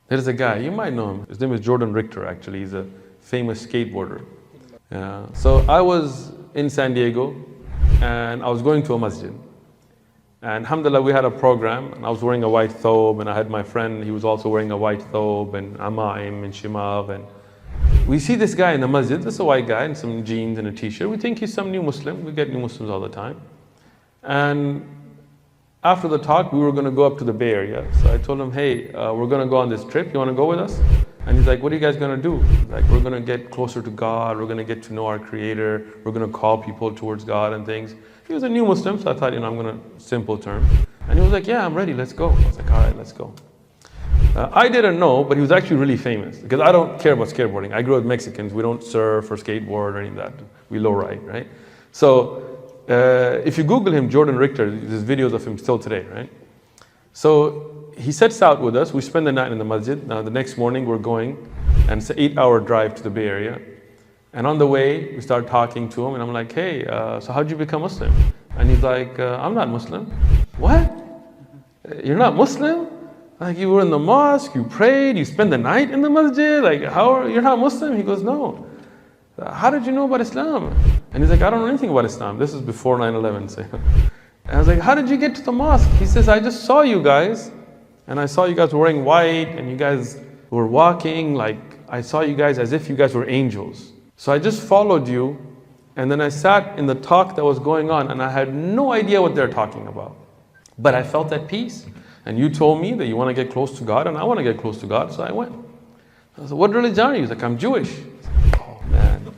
There's a guy, you might know him. His name is Jordan Rictor, actually. He's a famous skateboarder. So I was in San Diego, and I was going to a masjid. And alhamdulillah, we had a program, and I was wearing a white thobe, and I had my friend, he was also wearing a white thobe, and amaim, and shimag, and we see this guy in the masjid, this is a white guy in some jeans and a t-shirt. We think he's some new Muslim. We get new Muslims all the time. And after the talk, we were going to go up to the Bay Area. So I told him, hey, we're going to go on this trip. You want to go with us? And he's like, what are you guys going to do? He's like, we're going to get closer to God. We're going to get to know our Creator. We're going to call people towards God and things. He was a new Muslim, so I thought, I'm going to simple term. And he was like, yeah, I'm ready. Let's go. I was like, all right, let's go. I didn't know, but he was actually really famous because I don't care about skateboarding. I grew up with Mexicans. We don't surf or skateboard or any of that. We lowride, right? So if you Google him, Jordan Rictor, there's videos of him still today, right? So he sets out with us. We spend the night in the masjid. Now the next morning we're going, and it's an 8-hour drive to the Bay Area. And on the way, we start talking to him, and I'm like, hey, so how'd you become Muslim? And he's like, I'm not Muslim. What? You're not Muslim? Like, you were in the mosque, you prayed, you spent the night in the masjid, like, you're not Muslim? He goes, no. How did you know about Islam? And he's like, I don't know anything about Islam. This is before 9/11. So. And I was like, how did you get to the mosque? He says, I just saw you guys, and I saw you guys wearing white, and you guys were walking, like, I saw you guys as if you guys were angels. So I just followed you, and then I sat in the talk that was going on, and I had no idea what they're talking about. But I felt at peace. And you told me that you want to get close to God, and I want to get close to God, so I went. I said, what religion are you? He's like, I'm Jewish. Like, oh man,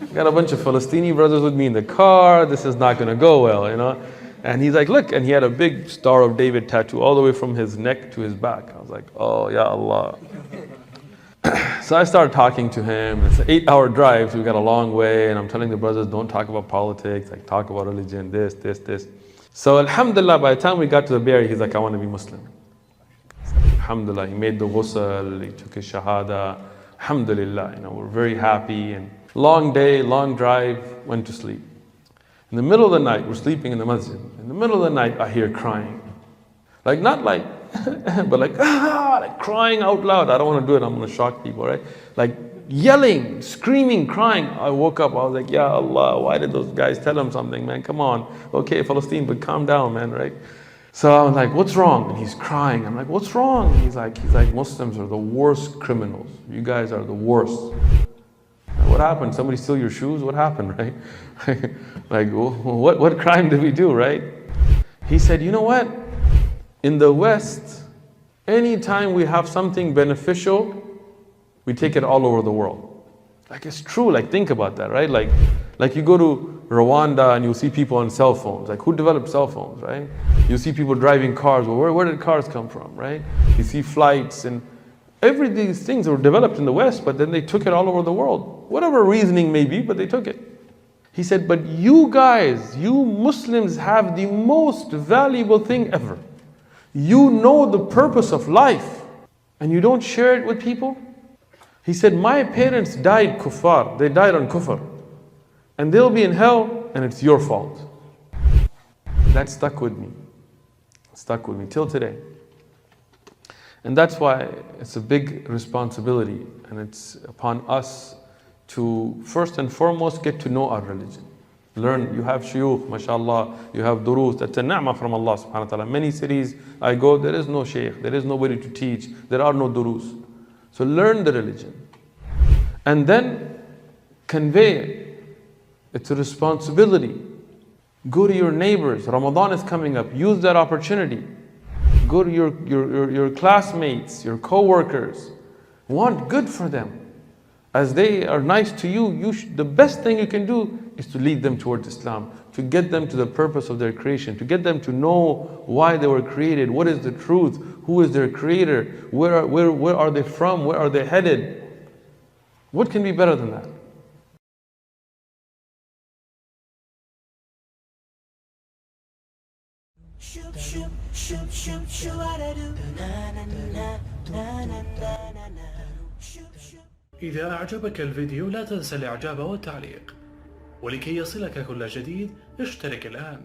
I got a bunch of Palestinian brothers with me in the car, this is not going to go well, And he's like, look, and he had a big Star of David tattoo all the way from his neck to his back. I was like, oh, ya Allah. So I started talking to him. It's an 8-hour drive, so we got a long way, and I'm telling the brothers, don't talk about politics, like talk about religion, this. So alhamdulillah, by the time we got to the Bay Area, he's like, I want to be Muslim. Alhamdulillah, he made the ghusl, he took his shahada. Alhamdulillah, we're very happy. And long day, long drive, went to sleep. In the middle of the night, we're sleeping in the masjid. In the middle of the night, I hear crying. Like, not like, but like crying out loud. I don't want to do it, I'm going to shock people, right? Like yelling, screaming, crying. I woke up, I was like, Ya Allah, why did those guys tell him something, man? Come on. Okay, Palestine, but calm down, man, right? So I was like, what's wrong? And he's crying. I'm like, what's wrong? And he's like, Muslims are the worst criminals. You guys are the worst. What happened? Somebody steal your shoes? What happened, right? Like, what crime did we do, right? He said, you know what? In the West, anytime we have something beneficial, we take it all over the world. Like, it's true, like, think about that, right? Like you go to Rwanda and you'll see people on cell phones. Like, who developed cell phones, right? You see people driving cars. Well, where did cars come from, right? You see flights, and these things were developed in the West, but then they took it all over the world. Whatever reasoning may be, but they took it. He said, but you guys, you Muslims have the most valuable thing ever. You know the purpose of life, and you don't share it with people? He said, my parents died kuffar. They died on kufr. And they'll be in hell, and it's your fault. That stuck with me. Stuck with me till today. And that's why it's a big responsibility, and it's upon us to first and foremost get to know our religion. Learn, you have shuyukh, mashallah, you have durus. That's a ni'mah from Allah subhanahu wa ta'ala. Many cities I go, there is no shaykh, there is nobody to teach, there are no durus. So learn the religion. And then convey it. It's a responsibility. Go to your neighbors. Ramadan is coming up. Use that opportunity. Go to your classmates, your co-workers. Want good for them. As they are nice to you, the best thing you can do is to lead them towards Islam, to get them to the purpose of their creation, to get them to know why they were created, what is the truth, who is their creator, where are they from, where are they headed. What can be better than that? إذا أعجبك الفيديو لا تنسى الإعجاب والتعليق، ولكي يصلك كل جديد اشترك الآن.